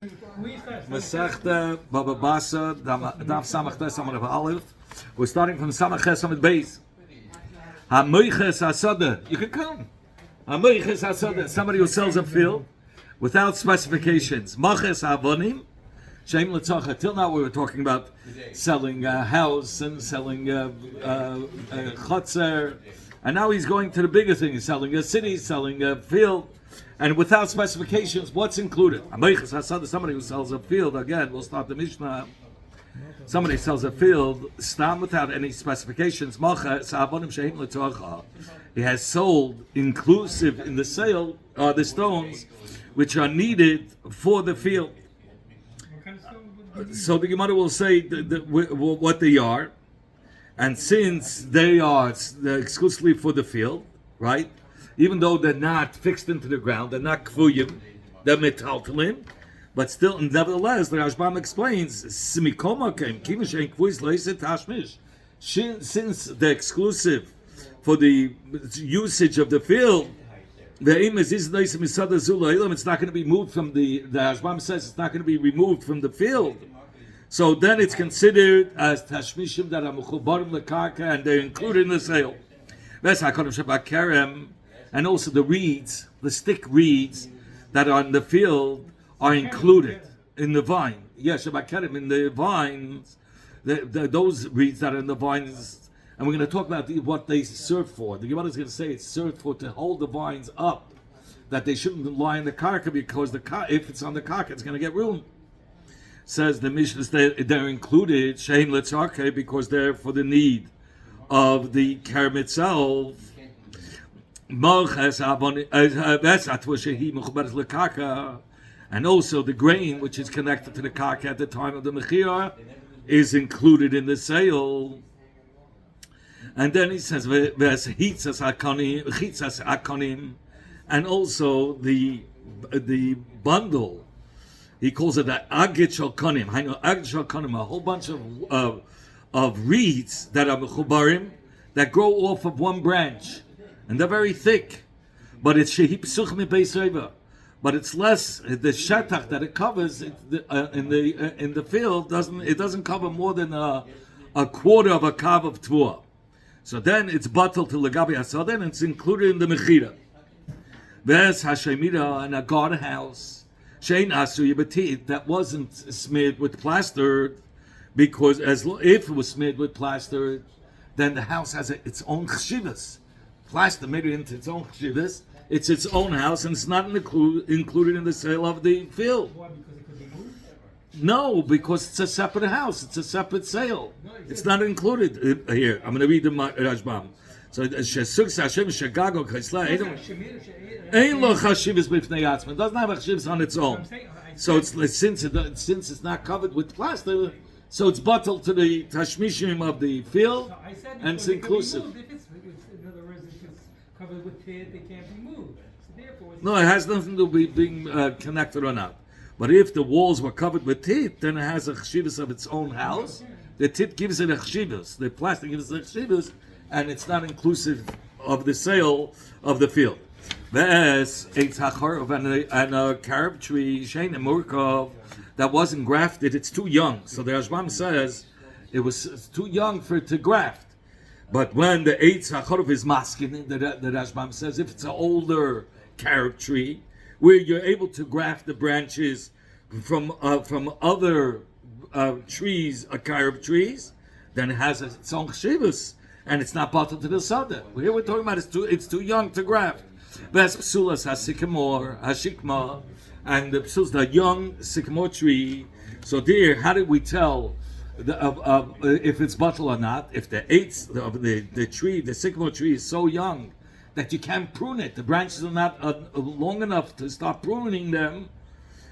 Masechta Bava basra daf samach tes amar aleph. We're starting from samach ches amid beis. Ha-moiches hasada. You can come. Ha-moiches hasada. Somebody who sells a field without specifications. Maches avonim. Shem l'tzacha. Till now we were talking about selling a house and selling chotzer. And now he's going to the bigger thing. He's selling a city, selling a field. And without specifications, what's included? Somebody who sells a field, again, we'll start the Mishnah. Somebody sells a field, stam without any specifications. He has sold, inclusive in the sale, the stones which are needed for the field. So the Gemara will say what they are. And since they are exclusively for the field, right? Even though they're not fixed into the ground, they're not kfuyim, they're metaltalim, but still, nevertheless, the Rashbam explains, since they're exclusive for the usage of the field, it's not going to be moved from the Rashbam says it's not going to be removed from the field. So then it's considered as tashmishim that are mechubarim lekarka, and they're included in the sale. And also the reeds, the stick reeds that are in the field are included in the vine. Yes, in the vines, those reeds that are in the vines, and we're going to talk about what they serve for. The Gemara is going to say it's served for to hold the vines up, that they shouldn't lie in the karka, because if it's on the karka, it's going to get ruined. Says the Mishnah, they're included, sheim letzarke, because they're for the need of the karam itself. And also the grain which is connected to the karka at the time of the mechira is included in the sale. And then he says and also the bundle, he calls it the agit shel konim. I know agit shel konim, a whole bunch of reeds that are mechubarim that grow off of one branch. And they're very thick, but it's shehip suchmi beisreva. But it's less. The shetach that it covers in the field doesn't cover more than a quarter of a kav of tvua. So then it's batal to legabi asada, and it's included in the mechira. There's hashemira and a garden house shein asu yibatit that wasn't smeared with plaster, because if it was smeared with plaster, then the house has its own chshivas. Plaster made it into its own chshivas. It's its own house, and it's not included in the sale of the field. Why? Because it could be moved? No, because it's a separate house. It's a separate sale. It's not included here. I'm going to read the Rashbam. So shesuk Hashem shagago kaisla ein lo chashivas b'fnei atzma. It doesn't have a chshivas on its own. So since it's not covered with plaster, so it's bottled to the tashmishim of the field, and it's inclusive. Covered with tit, they can't be moved. So therefore, no, it has nothing to do with being connected or not. But if the walls were covered with tit, then it has a chshivas of its own house. The tit gives it a chshivas. The plastic gives it a chshivas, and it's not inclusive of the sale of the field. There's a tachor and a carob tree, shein and murkov, that wasn't grafted. It's too young. So the Rashbam says it was too young for it to graft. But when the eitz hachorov is maskin, the Rashbam says, if it's an older carob tree, where you're able to graft the branches from other trees, carob trees, then it has its own chshivas, and it's not bottled to the sada. Here we're talking about it's too young to graft. That's psulas hasycamore, hashikma, and the psulas, the young sycamore tree. So there, how did we tell if it's bottle or not? If the eights of the tree, the sycamore tree, is so young that you can't prune it, the branches are not long enough to start pruning them,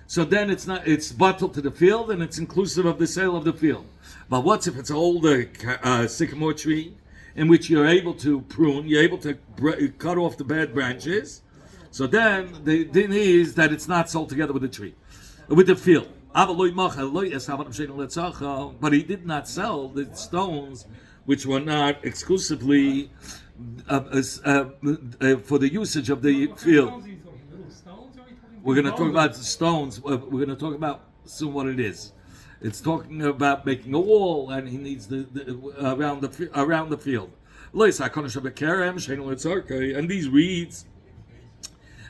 so then it's bottled to the field, and it's inclusive of the sale of the field. But what's if it's an older sycamore tree in which you're able to prune, you're able to cut off the bad branches, so then the thing is that it's not sold together with the tree, with the field. But he did not sell the stones which were not exclusively for the usage of the field. little stones, are we talking We're going to talk about the stones. We're going to talk about soon what it is. It's talking about making a wall, and he needs the around the field. And these reeds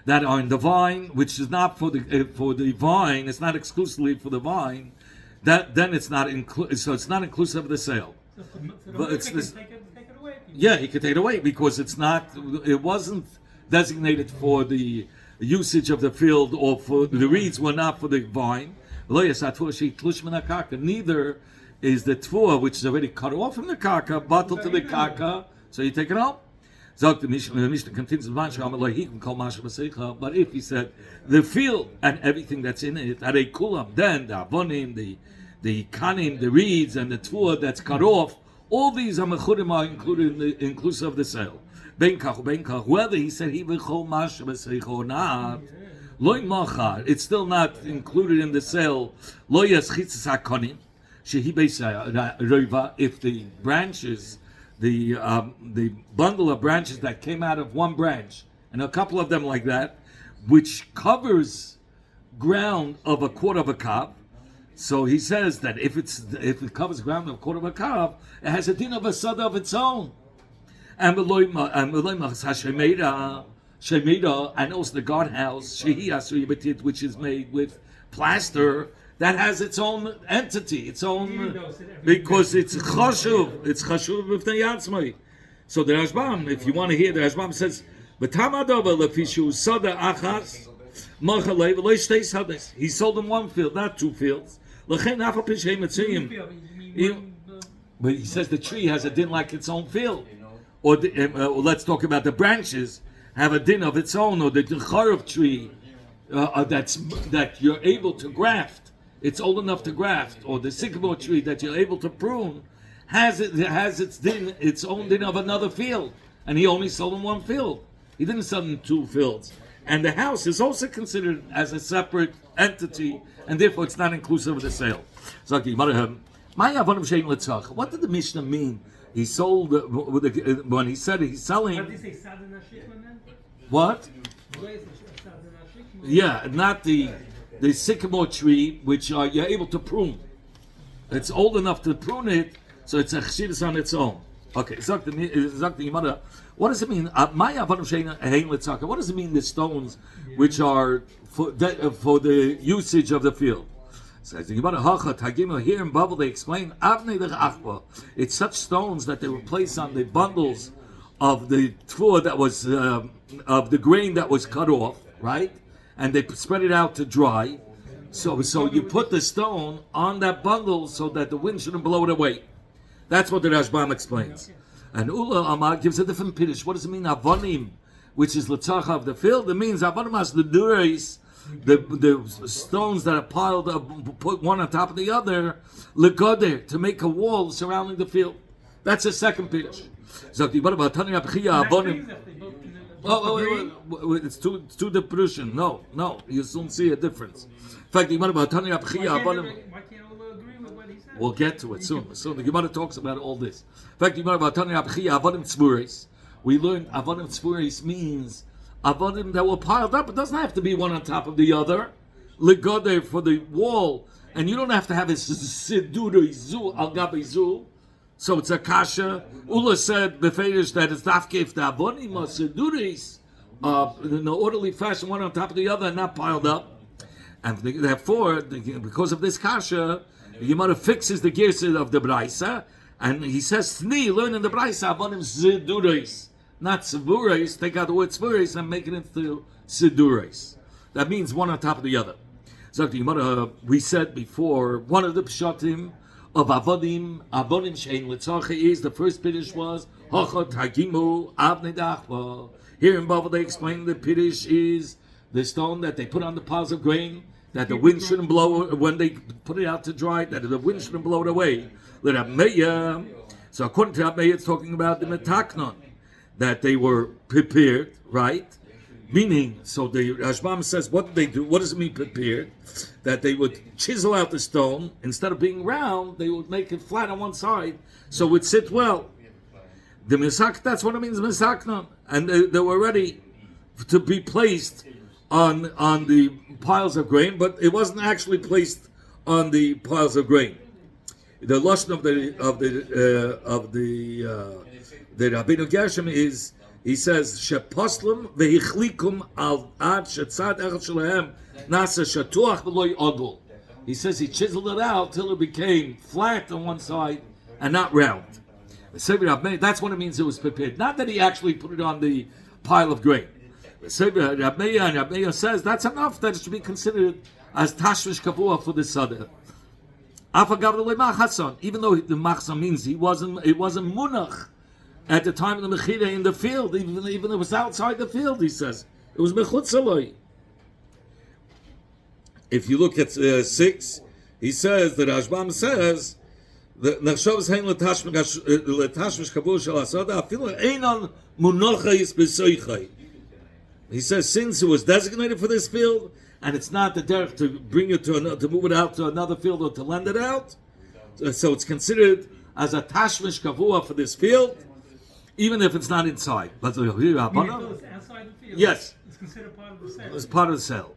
that are in the vine, which is not for the vine, it's not exclusively for the vine. That then it's not so it's not inclusive of the sale. But it's this. Take it away. Yeah, he could take it away because it's not. It wasn't designated for the usage of the field, or for the reeds were not for the vine. Neither is the tvua, which is already cut off from the karka, bottled to the karka, so you take it out. The Mishnah continues, but if he said the field and everything that's in it, then the avonim, the kanim, the reeds, and the tvua that's cut off, all these are included in the inclusive of the sale. Whether he said he will call masha or not, it's still not included in the sale. If the branches, the bundle of branches that came out of one branch, and a couple of them like that, which covers ground of a quarter of a kav. So he says that if it covers ground of a quarter of a kav, it has a din of a sada of its own. And Shemida, and also the guardhouse, which is made with plaster, that has its own entity, its own, because it's chashuv. It's chashuv b'fnei yatzmai. So the Rashbam, if you want to hear, the Rashbam says, he sold him one field, not two fields. But he says the tree has a din like its own field. Or let's talk about the branches have a din of its own, or the charuv tree that you're able to graft. It's old enough to graft, or the sycamore tree that you're able to prune has its din, its own din of another field, and he only sold him one field. He didn't sell him two fields, and the house is also considered as a separate entity, and therefore it's not inclusive of the sale. What did the Mishnah mean? He sold when he said he's selling. What did he say? Sadana Shikman then? What? Yeah, not the sycamore tree, which you're able to prune. It's old enough to prune it, so it's a chshivas on its own. Okay, what does it mean? What does it mean? The stones which are for the usage of the field. Says here in Bava they explain it's such stones that they were placed on the bundles of the tvua that was of the grain that was cut off, right? And they spread it out to dry. So you put the stone on that bundle so that the wind shouldn't blow it away. That's what the Rashbam explains. And Ula Amar gives a different piddush. What does it mean? Avonim, which is l'tzacha of the field. It means avonim as the durais. The stones that are piled up, put one on top of the other, legoder, to make a wall surrounding the field. That's the second pitch. It's too depression. No, you soon see a difference. In fact, the Gemara about Tanya Abchia, Why can't all agree with what he said? we'll get to it soon. The Gemara talks about all this. In fact, the Gemara about Tanya Abchia, avodim tzvuris. We learned avodim tzvuris means avodim that were piled up. It doesn't have to be one on top of the other. Legode for the wall, and you don't have to have a siduri zu al gabe zu. So it's a kasha. Ula said befeidish that it's dafke if the avodim are siduris in an orderly fashion, one on top of the other, and not piled up. And therefore, because of this kasha, the Gemara fixes the gears of the Braisa, and he says, "Sni, learn in the Braisa avodim siduris." Not sevurais, take out the word sevurais and make it into sidurais. That means one on top of the other. So we said before, one of the pshatim of avodim shein l'tzarcha is, the first piddush was hachot hagimu avnei dachva. Here in Bava they explain the piddush is the stone that they put on the piles of grain, that the wind shouldn't blow when they put it out to dry, that the wind shouldn't blow it away. So according to Rabbeya, it's talking about the metaknon, that they were prepared, right? Meaning, so the Rashbam says, what did they do? What does it mean prepared? That they would chisel out the stone, instead of being round, they would make it flat on one side, so it would sit well. The misak, that's what it means, misaknon. And they were ready to be placed on the piles of grain, but it wasn't actually placed on the piles of grain. The lashon of the Rabbeinu Gershom is, he says sheposlim vehichlikum al ad shetzad echad shelahem nasa shatuach v'lo yogul. He says he chiseled it out till it became flat on one side and not round. That's what it means it was prepared. Not that he actually put it on the pile of grain. Rabbeinu says that's enough that it should be considered as tashvish kavua for the sadeh. Even though the machzon means it wasn't munach at the time of the mechira in the field, even it was outside the field. He says it was mechutzaloi. If you look at 6, he says that Rashbam says that nachshavs hein letashvish kavua shel asada afilu einon munachais b'soichai. He says since it was designated for this field, and it's not the derech to bring it to move it out to another field or to lend it out, so it's considered as a tashmish kavua for this field, even if it's not inside. But Even though it's outside the field, yes, it's considered part of the sale. it's part of the sale.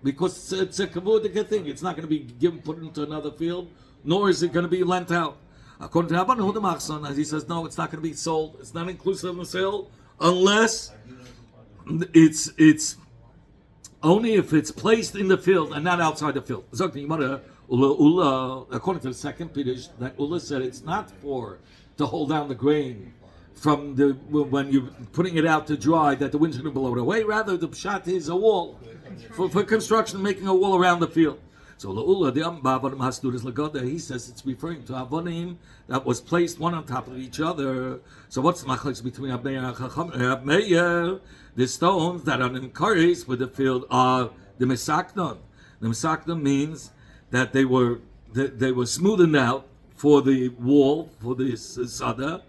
Because it's a kavudik thing, it's not going to be put into another field, nor is it going to be lent out. According to Rabban Huda as he says, no, it's not going to be sold. It's not inclusive of the sale unless it's only if it's placed in the field and not outside the field. According to the second Piddush, that Ula said it's not to hold down the grain from when you're putting it out to dry, that the wind's going to blow it away. Rather, the pshat is a wall for construction, making a wall around the field. So he says it's referring to avonim that was placed one on top of each other. So what's the machlokes between Abmeir and Chacham? The stones that are encouraged with the field are the mesaknon. The mesaknon means that they were smoothened out for the wall, for the sada,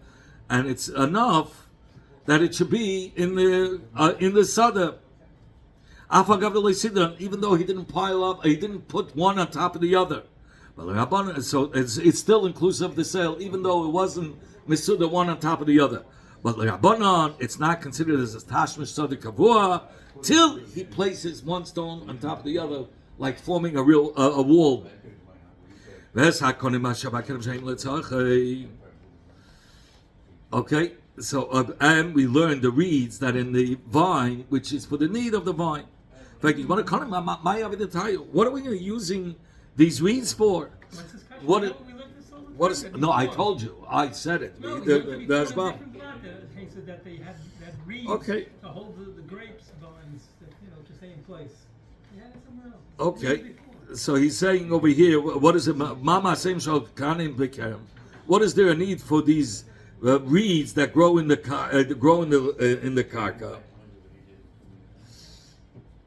and it's enough that it should be in the sada. Even though he didn't pile up, he didn't put one on top of the other. So it's still inclusive of the sale, even though it wasn't misuda one on top of the other. But Rabbanon, it's not considered as a tashmish sada kavua till he places one stone on top of the other, like forming a real a wall. Okay, so and we learned the reeds that in the vine, which is for the need of the vine. In fact, what are we using these reeds for? What is? No, I told you. I said it. The Ashbam. He said that they had reeds to hold the grapes vines, to stay in place. He had it somewhere else. Okay, so he's saying over here, what is it? Mama Sem Shal Kanim Bekerem. What is there a need for these reeds that grow in the karka?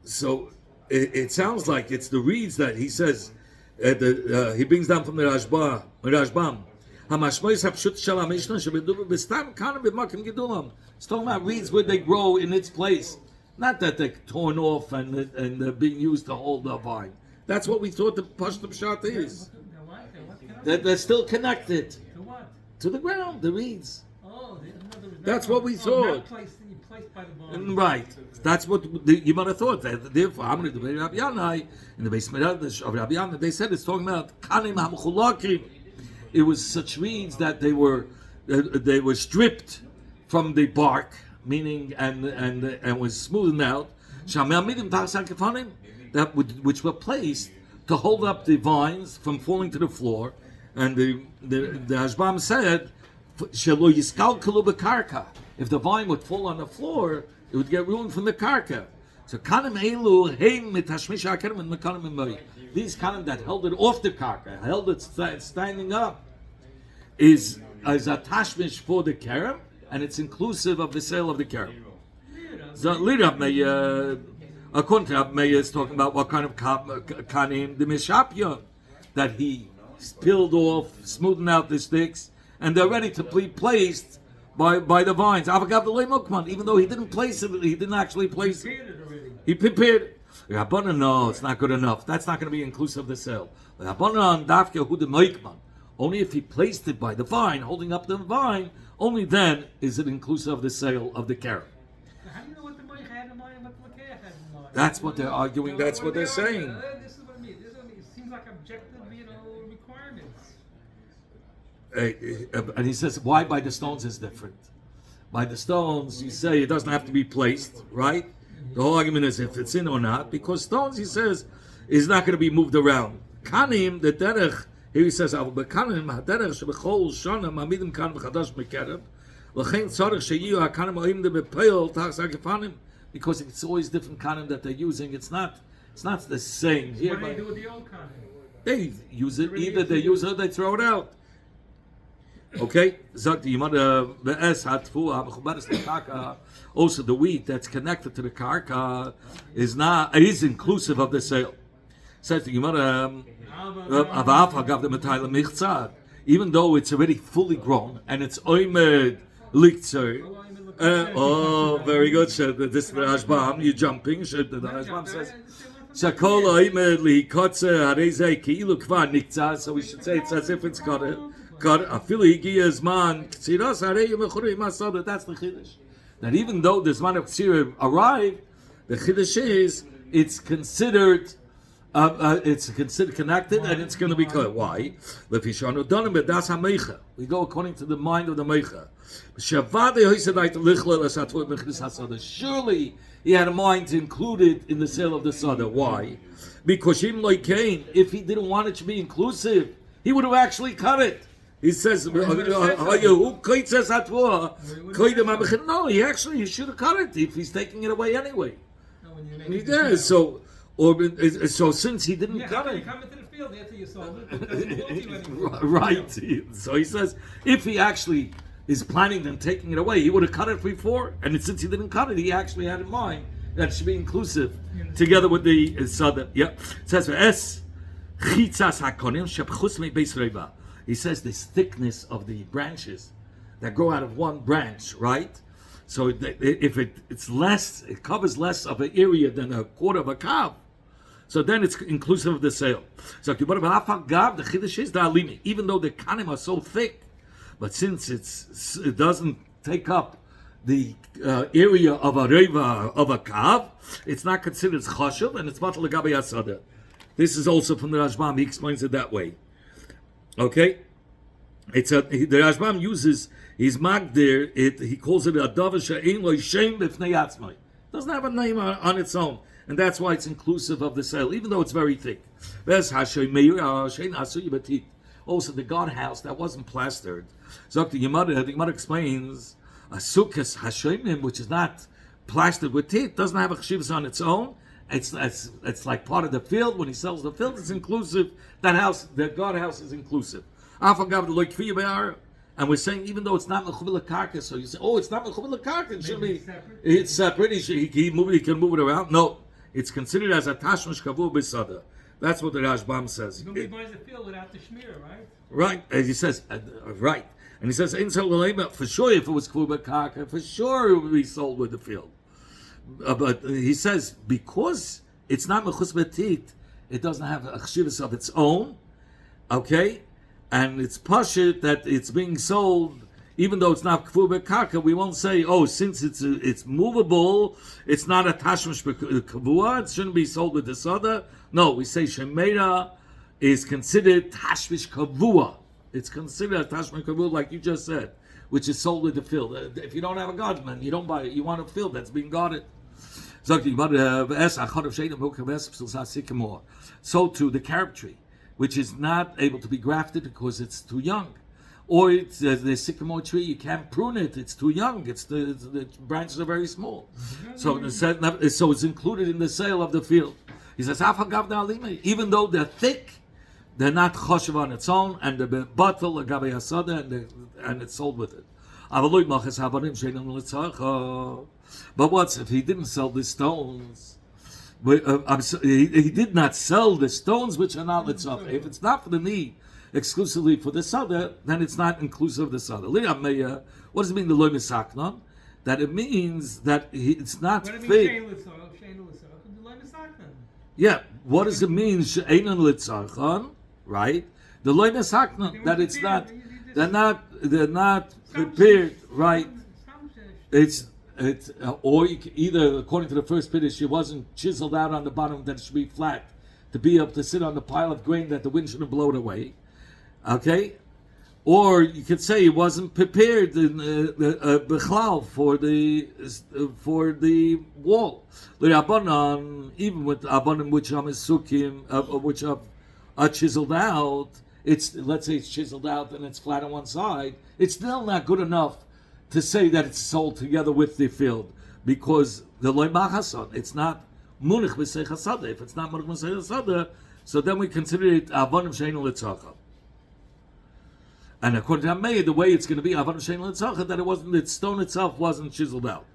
So it sounds like it's the reeds that he says he brings down from the Rashbam. It's talking about reeds where they grow in its place, not that they're torn off and they're being used to hold the vine. That's what we thought the Pashto Pshat is. They're still connected To what? to the ground, the reeds. Oh, That's what we thought. Not placed by the vine. Right. That's what you might have thought. Therefore, I'm going to do Rabbi Yanai in the basement of Rabbi Yanai. They said it's talking about kanim hamchulakim. It was such reeds that they were stripped from the bark, meaning and was smoothened out. Which were placed to hold up the vines from falling to the floor. And the Hashbam said, if the vine would fall on the floor, it would get ruined from the karka. So these kanim that held it off the karka, held it standing up, is a tashmish for the kerem, and it's inclusive of the sale of the kerem. So according to Rabbi is talking about what kind of kanim, the mishapyon, that he peeled off, smoothened out the sticks, and they're ready to be placed by the vines. Even though he didn't place it, he didn't actually place it. He prepared it. Rabbanan, no, it's not good enough. That's not going to be inclusive of the sale. Only if he placed it by the vine, holding up the vine, only then is it inclusive of the sale of the carrot. How do you know what the Moich had in mind? What That's what they're arguing. That's what they're saying. This is what I mean. This is what I mean. It seems like objective, requirements. And he says, why by the stones is different? By the stones, you say it doesn't have to be placed, right? The whole argument is if it's in or not, because stones, he says, is not going to be moved around. Kanim, the derech, here he says, but kanim, haderech, shebechol, shana, mamidim kan, v'chadash mekereb, l'chein tzarech, sheyiyu, hakanim, oim, de bepeil, tachs, hagefanim, because it's always different kanim that they're using. It's not the same. What do they do with the old kanim? They use it, either they use it or they throw it out. Okay? Sagt die Yimada, be'es hatfuah, mechubares lekaka, also the wheat that's connected to the karka is inclusive of the sale. Says the Gemara, even though it's already fully grown and it's oimed liktzer. Oh, very good. This the Rashbam, you're jumping. The Rashbam says, "Shakol oimed likotzer harezei ki'ilu kvar niktza." So we should say it's as if it's got a afilu higiya zman ktsiras harei mechurei masada. That's the chiddush. That even though the zman of ktsira arrived, the chiddush is it's considered connected, and it's going to be clear. Why? We go according to the mind of the Meicha. Surely he had a mind to include it in the sale of the Sada. Why? Because if he didn't want it to be inclusive, he would have actually cut it. He says, no, he should have cut it if he's taking it away anyway. He does. So since he didn't cut it, come into the field after you sold it. right? So he says, if he actually is planning on taking it away, he would have cut it before. And since he didn't cut it, he actually had in mind that it should be inclusive together with the sada. Yeah, it says chitzas hakonim shepchus mebeis reva. He says this thickness of the branches that grow out of one branch, right? So if it's less, it covers less of an area than a quarter of a kav. So then it's inclusive of the sale. So the chiddush is the alimi, even though the kanim are so thick, but since it doesn't take up the area of a reva of a kav, it's not considered chashuv, and it's matal legabe asada. This is also from the Rashbam. He explains it that way. Okay, the Rashbam uses his magdir. He calls it a davar she'ein lo shem b'fnei atzmai. Doesn't have a name on its own. And that's why it's inclusive of the sale, even though it's very thick. Also, the guardhouse that wasn't plastered. So the Gemara explains a sukkah hashoimim, which is not plastered with teeth, doesn't have a cheshivas on its own. It's like part of the field. When he sells the field, it's inclusive. That house, the guardhouse, is inclusive. And we're saying even though it's not mechubel karka, so you say, oh, it's not mechubel karka. It should be. It's separate. He can move it around. No. It's considered as a tashmish kavu b'sada. That's what the Rashbam says. Nobody buys the field without the shmir, right? Right, as he says, right. And he says, for sure, if it was kavu b'karka, for sure it would be sold with the field. But he says, because it's not mechus betit, it doesn't have a chshivas of its own, okay? And it's pashut that it's being sold. Even though it's not kfur bekarka, we won't say, oh, since it's movable, it's not a tashmish kavua, it shouldn't be sold with the soda. No, we say shemera is considered tashmish kavua. It's considered a tashmish kavua, like you just said, which is sold with the field. If you don't have a guardsman, you don't buy it. You want a field that's being guarded. So too, the carob tree, which is not able to be grafted because it's too young. Or it's the sycamore tree, you can't prune it, it's too young, the branches are very small. So it's included in the sale of the field. He says, even though they're thick, they're not choshev on its own, and the bottle, agabe asada, and it's sold with it. But what if he didn't sell the stones? He did not sell the stones which are not litzach. If it's not for the need, exclusively for the sada, then it's not inclusive of the sada. What does it mean, the loy misaknon? That it means that it's not fake. Yeah, what does it mean, she'enon litzarchon, right? The loy misaknon, that it's not, they're not prepared, right? or you can, either according to the first piddish, it wasn't chiseled out on the bottom that it should be flat to be able to sit on the pile of grain that the wind shouldn't blow it away. Okay, or you could say it wasn't prepared in bechlal for the wall. Even with abonim which are mesukim, which are chiseled out, let's say it's chiseled out and it's flat on one side. It's still not good enough to say that it's sold together with the field, because the loy machason, it's not munich b'seich hasada. If it's not munich b'seich hasada, so then we consider it avonim sheinu l'tzacha. And according to Hamei, the way it's going to be avonim sheinu l'tzacha, that the stone itself wasn't chiseled out.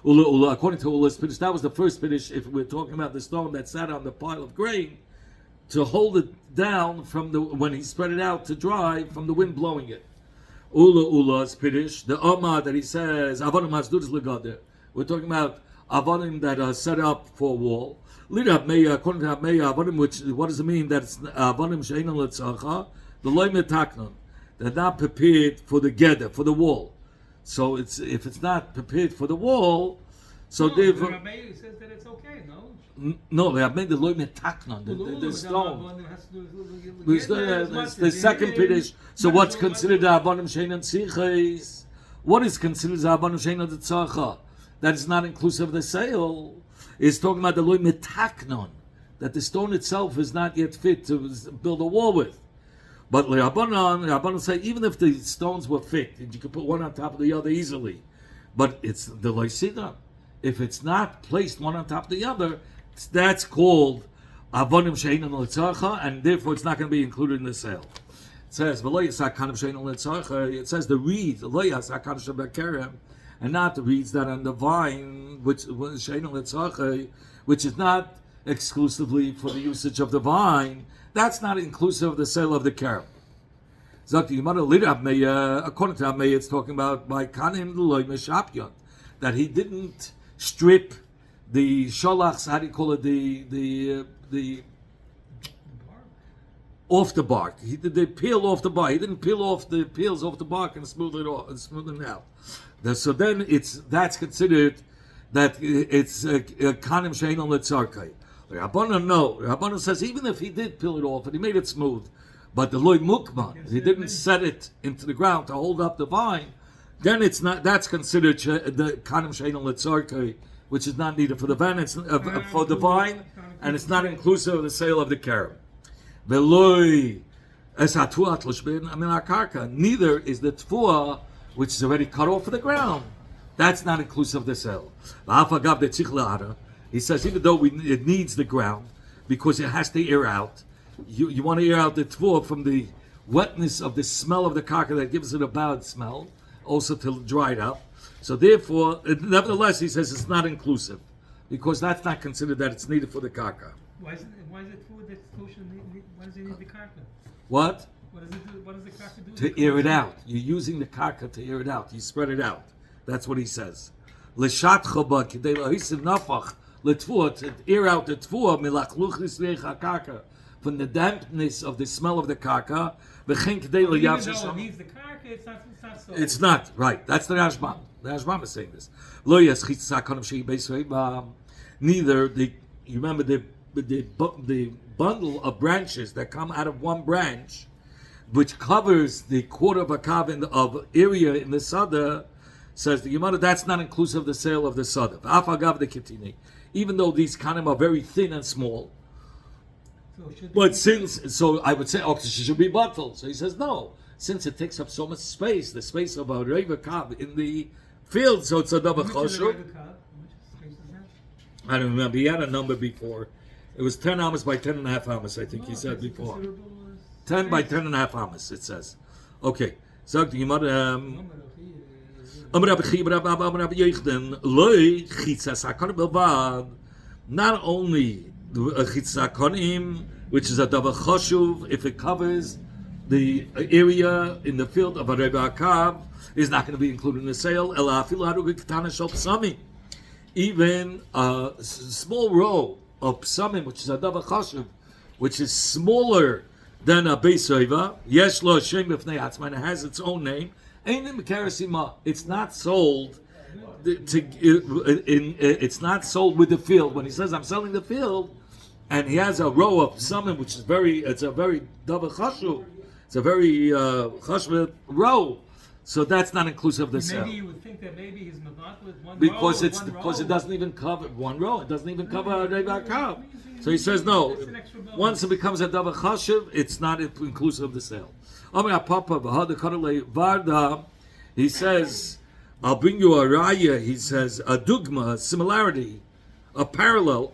According to Ula's Piddish, that was the first Piddish, if we're talking about the stone that sat on the pile of grain, to hold it down from when he spread it out to dry from the wind blowing it. Ula's Piddish, the Omar that he says, Avonim Masduris Legader. We're talking about Avonim that are set up for a wall. According to Hamei, Avonim, what does it mean that it's Avonim She'ein L'Tzacha? The Loy Metaknon. They're not prepared for the Geder, for the wall. So if it's not prepared for the wall, so therefore. Rabbi says that it's okay, no? No, they have made the loy metaknon, the stone. The second piddish. So what's considered avonim sheinan tzichos? What is considered avonim sheinan tzacha? That is not inclusive of the sale. Is talking about the loy metaknon, that the stone itself is not yet fit to build a wall with. But Rabbanan say even if the stones were fit, you could put one on top of the other easily. But it's the loy sidran. If it's not placed one on top of the other, that's called avonim she'ein l'tzarcha, and therefore it's not going to be included in the sale. It says v'lo yasak kanim she'ein l'tzarcha. It says the reeds lo yasak kanim she'bekerem, and not the reeds that are on the vine, which she'ein l'tzarcha, which is not exclusively for the usage of the vine. That's not inclusive of the sale of the kerem. According to Hamei, it's talking about by kanim l'loy meshapyon, that he didn't strip the sholachs, how do you call it, the off the bark. He did the peel off the bark. He didn't peel off the peels off the bark and smooth it off and smooth it out. So then that's considered that it's kanim she'ein l'tzarkai. Rabbanan says even if he did peel it off and he made it smooth, but the loy mukman, he didn't set it into the ground to hold up the vine, then it's not. That's considered the kanim she'ein l'tzarkai, which is not needed for the vine. It's for the vine, and it's not inclusive of the sale of the kerem. Veloy es hatuat l'shbin amin akarka. Neither is the tfuah, which is already cut off of the ground. That's not inclusive of the sale. V'afagav de tzich. He says even though it needs the ground because it has to air out. You want to air out the tfuah from the wetness of the smell of the karka that gives it a bad smell, also to dry it up. So therefore, nevertheless, he says it's not inclusive because that's not considered that it's needed for the karka. Why is it food that's kosher? Why does it need the karka? What? What does it do? What does the karka do? To air it out. You're using the karka to air it out. You spread it out. That's what he says. L'shat choba k'dei lahisim nafach l'tfuah, to air out the tfuah milachluchis reich karka, from the dampness of the smell of the karka. V'chein k'dei layav shesham. Even though it needs the karka, it's not so. It's not right. That's the Rashbam. The Rashbam is saying this. Lo yaschitza kanim she'i beisrei. Neither the. You remember the bundle of branches that come out of one branch, which covers the quarter of a kav of area in the sada, says the Gemara, that's not inclusive of the sale of the sada. Afagav the kitini, even though these kanim are very thin and small. So I would say, she should be bottled. So he says no, since it takes up so much space, the space of a reva kav in the field, so it's a double choshev. I don't remember. He had a number before. It was 10 amas by 10 and a half amas, I think he said before. 10 by 10 and a half amas, it says. Okay. So the Gemara. Not only chitza konim, which is a davar choshuv, if it covers the area in the field of a reba akav, is not going to be included in the sale. Even a small row of psamim, which is a davar chashuv, which is smaller than a beis reva, yesh lo shem b'fnei atzma, it has its own name. It's not sold it's not sold with the field. When he says I'm selling the field, and he has a row of summon, which is it's a very double chashuv. It's a very chashuv row. So that's not inclusive of the sale. Maybe you would think that maybe he's mavat with one Because row. Because it doesn't even cover one row. It doesn't even cover a Reva Kav. So he says no. Once it becomes a Dava Chashiv, it's not inclusive of the sale. He says, I'll bring you a raya. He says a dugma, a similarity, a parallel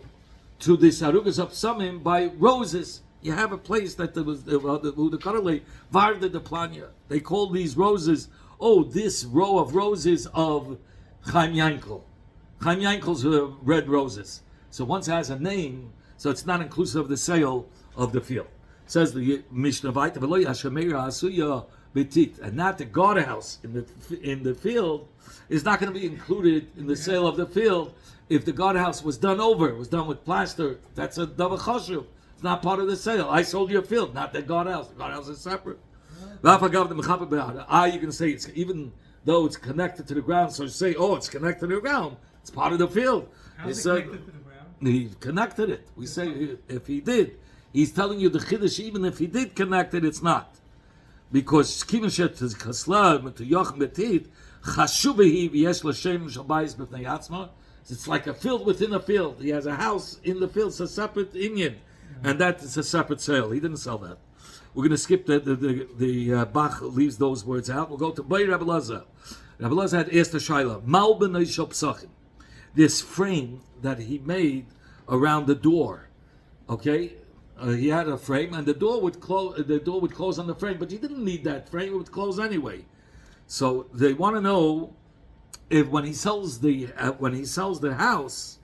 to the Sarugas of Samim by roses. You have a place that there was the Karale Varda de Planya. They call these roses. Oh, this row of roses of Chaim Yankel. Chaim Yankel's red roses. So once it has a name, so it's not inclusive of the sale of the field. Says the Mishnah Vayta, "V'lo yashamira asuya betit," and not the guardhouse in the field is not going to be included in the sale of the field. If the guardhouse was done over, it was done with plaster, that's a davar chashuv. It's not part of the sale. I sold you a field, not the guardhouse. The guardhouse is separate. You can say it's even though it's connected to the ground. So you say, oh, it's connected to the ground. It's part of the field. How's it connected to the ground? He connected it. We say if he did, he's telling you the chiddush. Even if he did connect it, it's not because kivashet to kaslav to yochem betit chashubehi v'yesh l'shem shabayis b'fnei atzma. It's like a field within a field. He has a house in the field. It's a separate inyan, and that is a separate sale. He didn't sell that. We're going to skip the Bach leaves those words out. We'll go to Bay Rabbi Lazar. Rabbi Lazar had asked the Shaila, Mal b'nei shel psachim. This frame that he made around the door, okay? He had a frame, and the door would close. The door would close on the frame, but he didn't need that frame; it would close anyway. So they want to know if when he sells the house,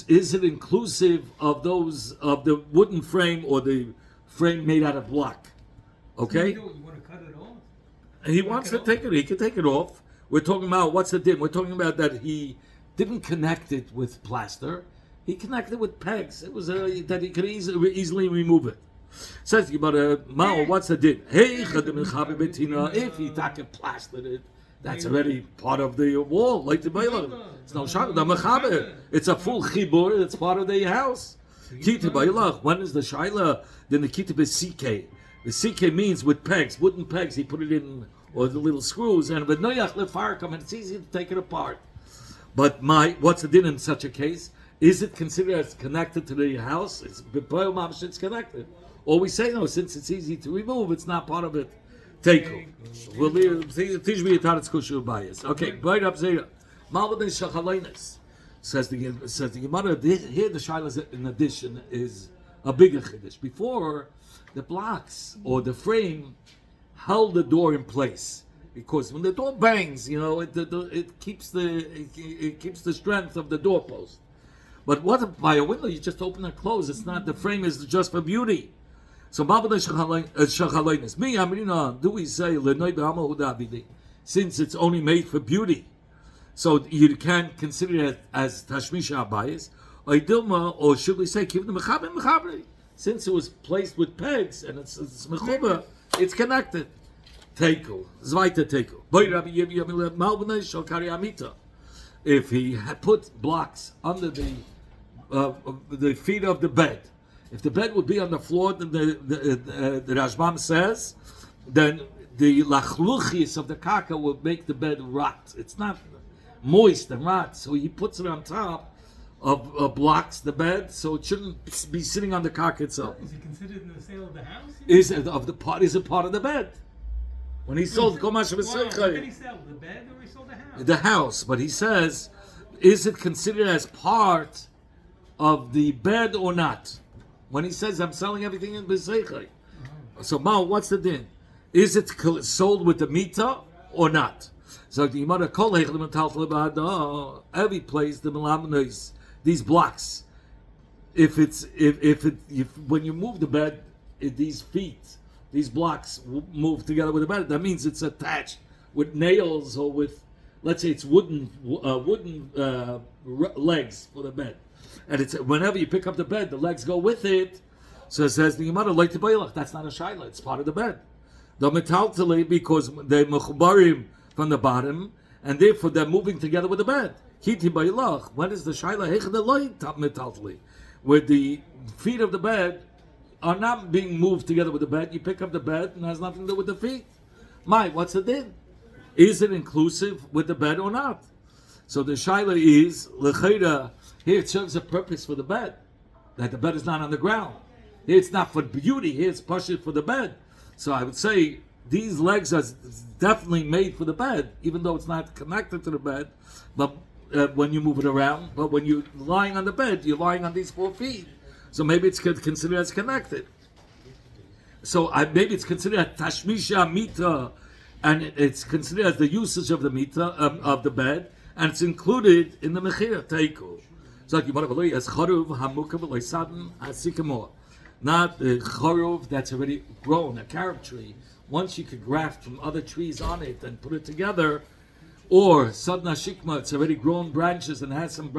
is it inclusive of those of the wooden frame or the frame made out of block? Okay. You want to cut it off? He wants to take it. He can take it off. We're talking about what's the din? We're talking about that he didn't connect it with plaster. He connected it with pegs. It was that he could easily remove it. Says about Mao, what's the din? Hey, if he plastered it, that's already part of the wall. Like the Bailam. It's no shak. It's a full chibur. It's part of the house. When is the shaila? Then the kitab is CK. The CK means with pegs, wooden pegs. He put it in, or the little screws, and with noyach le fire come, and it's easy to take it apart. But what's the din in such a case? Is it considered as connected to the house? It's connected. Or we say no, since it's easy to remove, it's not part of it. Take it. Teach me a bias. Okay, right up there. Malvadin shachalainis. Says the Gemara, here the Shaila in addition is a bigger chiddush. Before, the blocks or the frame held the door in place. Because when the door bangs, it keeps the strength of the doorpost. But what if by a window you just open and close? It's not, the frame is just for beauty. So, do we say, since it's only made for beauty, so you can't consider it as tashmisha abayis, or dilma, or should we say, since it was placed with pegs and it's mechuba, it's connected. Tekel, zweite tekel. If he had put blocks under the feet of the bed, if the bed would be on the floor, then the Rashbam says, then the lachluchis of the kaka would make the bed rot. It's not moist and rot, so he puts it on top of blocks the bed, so it shouldn't be sitting on the kaka itself. Is it considered in the sale of the house? Is it part of the bed? When he sold Komash what did he sell? The bed or he sold the house? The house, but he says, is it considered as part of the bed or not? When he says, I'm selling everything in B'Seichai. So, Mao, what's the din? Is it sold with the mita or not? So, the Gemara Kol every place the Melamanos, these blocks, if when you move the bed, these feet, these blocks move together with the bed, that means it's attached with nails or with, let's say it's wooden legs for the bed. And it's whenever you pick up the bed, the legs go with it. So it says the Gemara, like the Bailach, that's not a shaila, it's part of the bed. The metaltali, because they mechubarim from the bottom, and therefore they're moving together with the bed. Kiti bailach. When is the shaila hechdeloi metaltli? Where the feet of the bed are not being moved together with the bed. You pick up the bed and it has nothing to do with the feet. What's the din? Is it inclusive with the bed or not? So the shaila is lecheira. Here it serves a purpose for the bed, that the bed is not on the ground. Here it's not for beauty. Here it's partially for the bed. So I would say these legs are definitely made for the bed, even though it's not connected to the bed. But when you move it around, but when you're lying on the bed, you're lying on these 4 feet. So maybe it's considered as connected. So maybe it's considered a tashmisha mita, and it's considered as the usage of the mita of the bed, and it's included in the mechira teiku. So like you want to believe as charuv hamukav loisaden asikamo, not the charuv that's already grown, a carob tree. Once you could graft from other trees on it and put it together, or sadna shikma, it's already grown branches and has some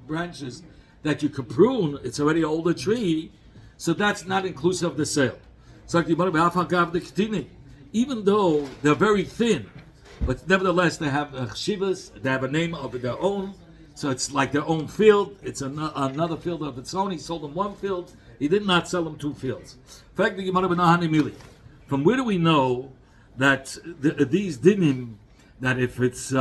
branches that you could prune. It's already an older tree, so that's not inclusive of the sale. So like you want to believe even though they're very thin, but nevertheless they have chivas, they have a name of their own, so it's like their own field. It's another field of its own. He sold them 1 field, he did not sell them 2 fields. From where do we know that these dinim, that if it's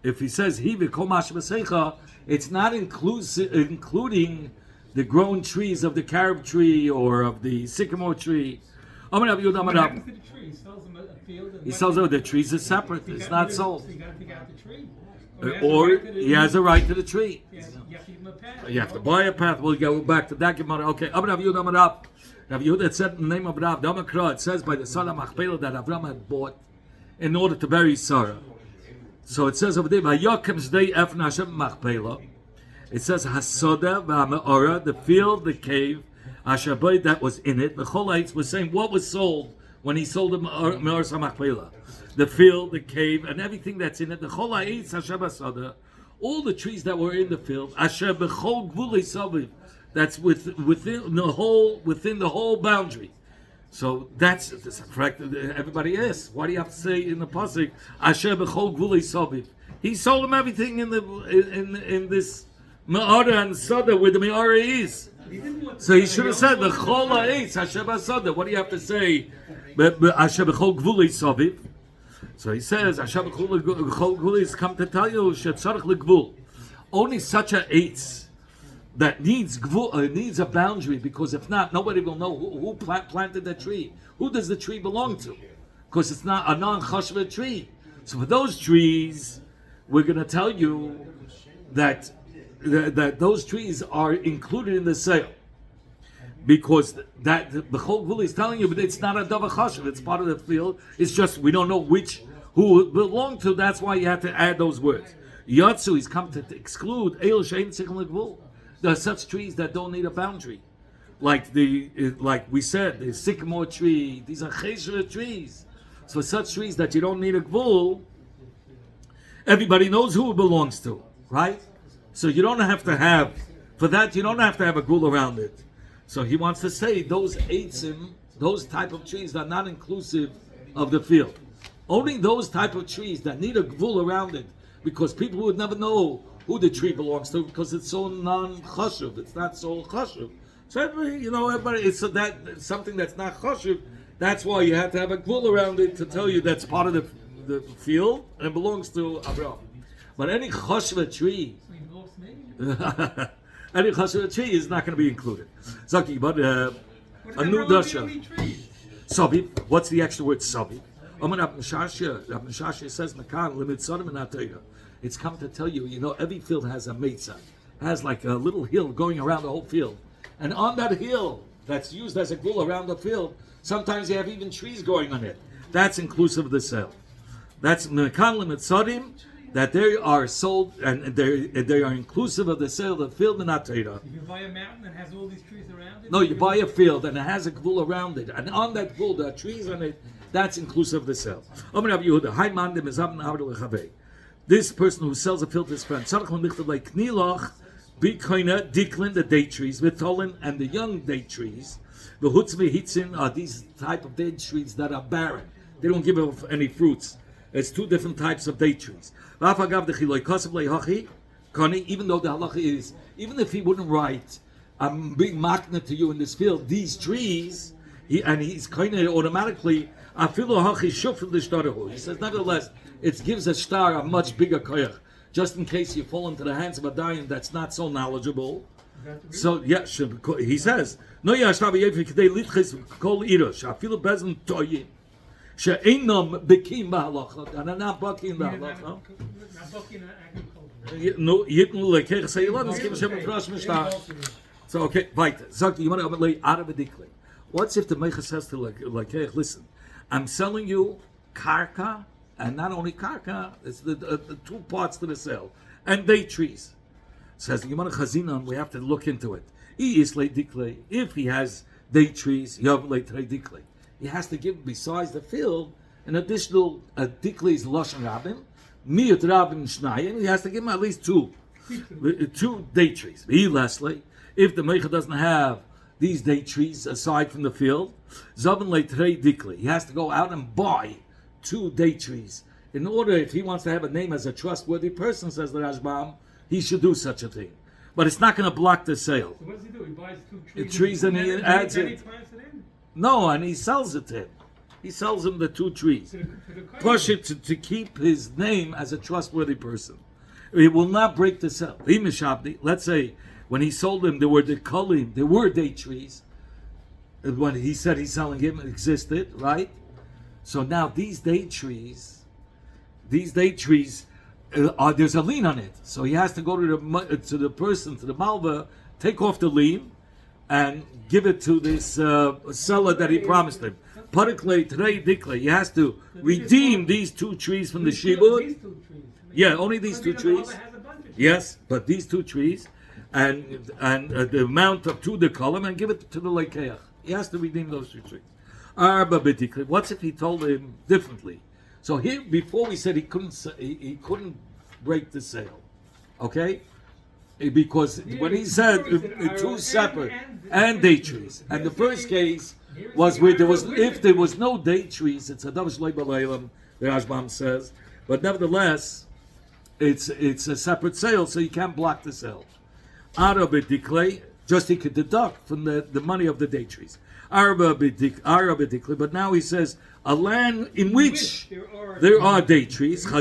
if he says he v'komash b'seicha, it's not including the grown trees of the carob tree or of the sycamore tree? What happens to the tree? He sells them a field. He sells them. The trees are separate. It's not sold. So you got to take out the tree. Or he has a right to the tree. You have to give him a path. You have to buy a path. We'll go back to that Gemara. Okay, Rav Yehuda said in the name of Rav Damakra, it says by the son of Machpelah that Avram had bought in order to bury Sarah. So it says over there, it says Hasoda v'Ha'me'ora, the field, the cave, Ashabai that was in it. The Cholites was saying what was sold when he sold the Me'or Machpelah. The field, the cave, and everything that's in it. The Cholites, Hashem Hasoda, all the trees that were in the field, Asher b'chol gvulei saviv, that's within the whole boundary. So that's correct. Everybody asks, why do you have to say in the pasuk Asher b'chol gvulei saviv? He sold them everything in this Me'ara and Soda where the Me'ara is. So he should have said the Chol Ha'etz Asher b'Soda. What do you have to say? Asher b'chol gvulei saviv. So he says Asher b'chol gvulei is come to tell you shetzarich legvul. Only such a eitz that needs a boundary, because if not, nobody will know who planted the tree. Who does the tree belong to? Because it's not a non-chashva tree. So for those trees, we're going to tell you that those trees are included in the sale, because that the whole Gvul is telling you, but it's not a davar chashuv. It's part of the field. It's just we don't know who it belonged to. That's why you have to add those words. Yatsu, he's come to exclude Eil Shein Tzichem L'Gvul. There are such trees that don't need a boundary, like we said, the sycamore tree. These are cheshire trees. So such trees that you don't need a gvul, everybody knows who it belongs to, right? So you don't have to have a gvul around it. So he wants to say those eitzim, those type of trees are not inclusive of the field. Only those type of trees that need a gvul around it, because people would never know who the tree belongs to, because it's so non-chashuv. It's not so chashuv. So everybody, it's something that's not chashuv. That's why you have to have a gvul around it to tell you that's part of the field and it belongs to Abraham. But any chashuv tree, any chashuv tree is not going to be included. Zaki, but a new dasha. Sabi. What's the extra word sabi? Rav Shashya says Nakan limit sodim and atayah. It's come to tell you, every field has a meitzah, has like a little hill going around the whole field. And on that hill that's used as a gvul around the field, sometimes you have even trees growing on it. That's inclusive of the sale. That's mekan lemitzadim, that they are sold and they are inclusive of the sale of the field and atayra. If you buy a mountain that has all these trees around it? No, you buy a field and it has a gvul around it. And on that gvul, there are trees on it. That's inclusive of the sale. This person who sells a field to his friend, the date trees, Vitolin, and the young date trees, the Hutzve Hitzin are these type of date trees that are barren. They don't give off any fruits. It's two different types of date trees. Even though the halacha is, even if he wouldn't write, I'm being magnet to you in this field, these trees, he's kind of automatically, he says, nevertheless, it gives a star a much bigger koyach, just in case you fall into the hands of a dayan that's not so knowledgeable. So, yeah, he says, no, yeah, and I'm not bucking the halacha. No, so, okay, weiter. Sagt die Gemara, what's if the Meicha says to Lekech, listen, I'm selling you karka, and not only karka, it's the two parts to the sale, and date trees. Says the Gemara Chazinon, we have to look into it. If he has date trees, he has to give, besides the field, an additional diklei's lashon rabim, miyut rabim shnayim. He has to give him at least two date trees. Lastly, if the meicha doesn't have these date trees aside from the field, zaven leitrei dikli. He has to go out and buy two date trees in order, if he wants to have a name as a trustworthy person, says the Rashbam, he should do such a thing. But it's not going to block the sale. So what does he do? He buys two trees and he adds it. He plants it in? No, and he sells it to him. He sells him the two trees. Push it to keep his name as a trustworthy person. It will not break the sale. Let's say when he sold him, there were the kolim, there were date trees. When he said he's selling him, it existed, right? So now these date trees, there's a lien on it. So he has to go to the person, to the malva, take off the lien, and give it to this seller that he promised him. He has to redeem these two trees from the shibud. Yeah, only these two trees. Yes, but these two trees, and the amount of two the column, and give it to the lekeach. He has to redeem those two trees. What's if he told him differently? So here, before we said he couldn't break the sale, okay? Because when he said two separate and date trees, and the first case was where if there was no date trees, it's a davar shloi b'leilam, the Rashbam says, but nevertheless, it's a separate sale, so you can't block the sale. Just he could deduct from the money of the date trees. But now he says a land in which there are date trees. We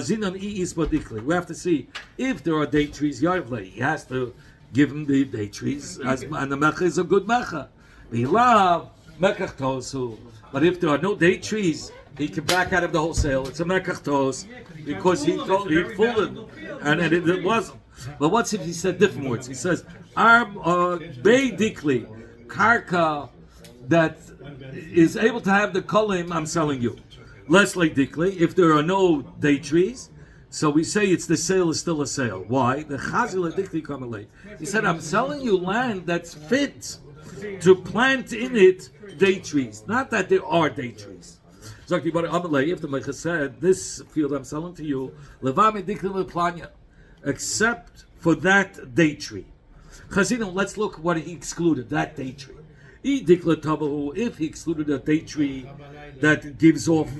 have to see if there are date trees. He has to give him the date trees, and the mecha is a good mecha. But if there are no date trees, he can back out of the wholesale. It's a mekach tos because he fooled him, and it wasn't. But what's if he said different words? He says dikli karka that is able to have the kolim, I'm selling you. Less like dikli, if there are no date trees, so we say the sale is still a sale. Why? The chazil dikli kamalei. He said, I'm selling you land that's fit to plant in it date trees. Not that there are date trees. If the Mecha said, this field I'm selling to you, except for that date tree. Chazino, let's look what he excluded, that date tree. If he excluded a date tree that gives off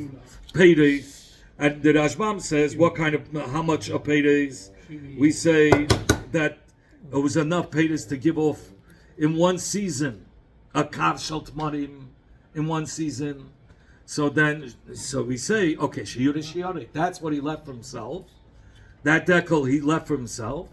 paydays, and the Rashbam says how much a paydays, we say that it was enough paydays to give off in one season, a kav shalt marim in one season. So we say, okay, shiyure, that's what he left for himself. That decal he left for himself,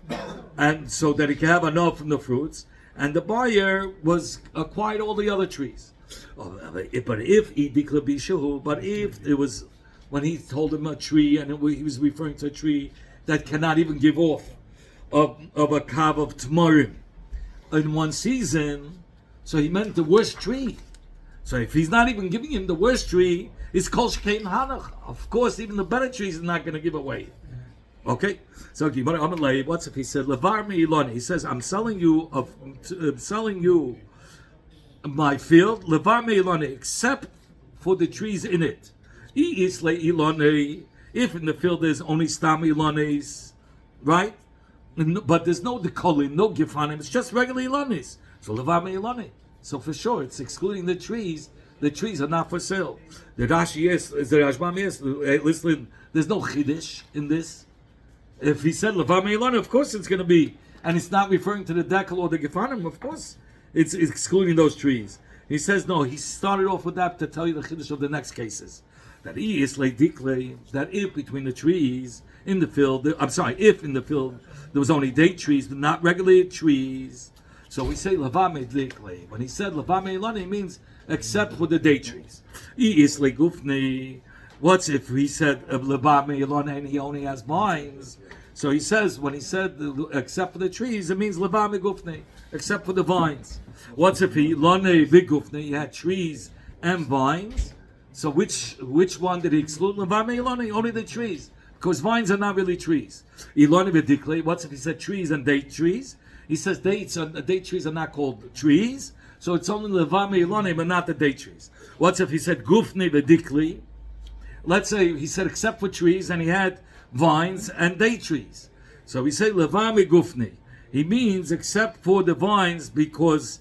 and so that he can have enough from the fruits. And the buyer was acquired all the other trees. But if it was when he told him a tree, and he was referring to a tree that cannot even give off of a kav of tamarim in one season, so he meant the worst tree. So if he's not even giving him the worst tree, it's kol shkein hanach. Of course, even the better trees is not going to give away. Okay, so what's if he said levar me'iloni? He says, I'm selling you my field levar me'iloni, except for the trees in it. If in the field there's only stam ilonis, right? But there's no dekolin, no gifanim. It's just regular ilonis. So levar me'iloni. So for sure, it's excluding the trees the trees are not for sale. The Rashi is, the Rashbam is, listen, there's no Chiddush in this. If he said Leva Meilana, of course it's going to be, and it's not referring to the Dekel or the Gefanim, of course it's excluding those trees. He says no, he started off with that to tell you the Chiddush of the next cases. That that if between the trees in the field, if in the field there was only date trees, but not regulated trees, so we say Leva Meidikle. When he said Leva Meilana, he means except for the date trees. What's if he said Leva Meilana and he only has vines? So he says, when he said except for the trees, it means Leva Megufne, except for the vines. What's if he Lane Vigufne, he had trees and vines? So which one did he exclude? Leva Meilana, only the trees, because vines are not really trees. Ilane Vidikle, what's if he said trees and date trees? He says date trees are not called trees, so it's only Leva Meilana, but not the date trees. What's if he said Gufne Vidikle? Let's say he said except for trees, and he had vines and date trees. So we say Leva Megufne. He means except for the vines, because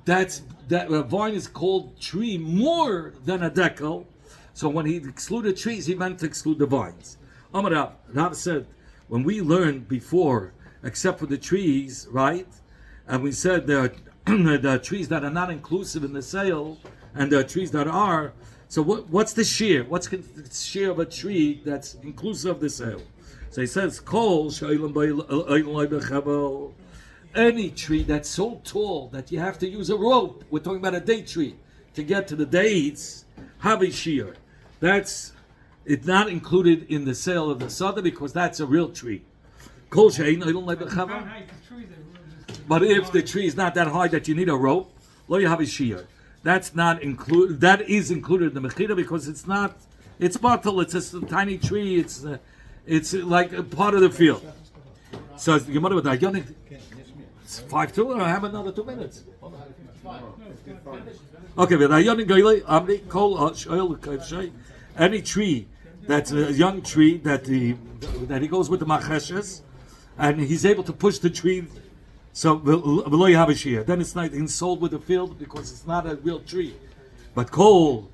that a vine is called tree more than a dekel. So when he excluded trees, he meant to exclude the vines. Amar Rav said, when we learned before, except for the trees, right? And we said there are trees that are not inclusive in the sale, and there are trees that are. So what's the shear? What's the shear of a tree that's inclusive of the sale? So he says, any tree that's so tall that you have to use a rope. We're talking about a date tree to get to the dates. Have a shear. It's not included in the sale of the sada because that's a real tree. But if the tree is not that high that you need a rope, lo you have a shear. That's not included. That is included in the mechira because it's not. It's bottle. It's a tiny tree. It's like a part of the field. So the Gemara with Ayonik. It's 5:02. I have another 2 minutes. Okay, with Ayonik Gailei Amri Kol Shoel Kavshay. Any tree that's a young tree that he goes with the macheshes, and he's able to push the tree. So below you have a shear. Then it's not sold with the field because it's not a real tree. But kol,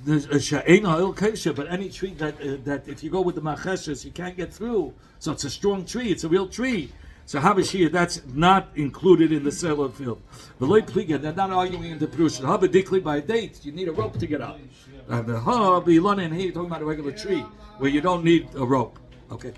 but any tree that if you go with the macheshes you can't get through. So it's a strong tree. It's a real tree. So have a shear. That's not included in the sale of the field. Below pliga, they're not arguing in the perusha. Have a dikli by a date. You need a rope to get up. And the hub, and here you're talking about a regular tree where you don't need a rope. Okay.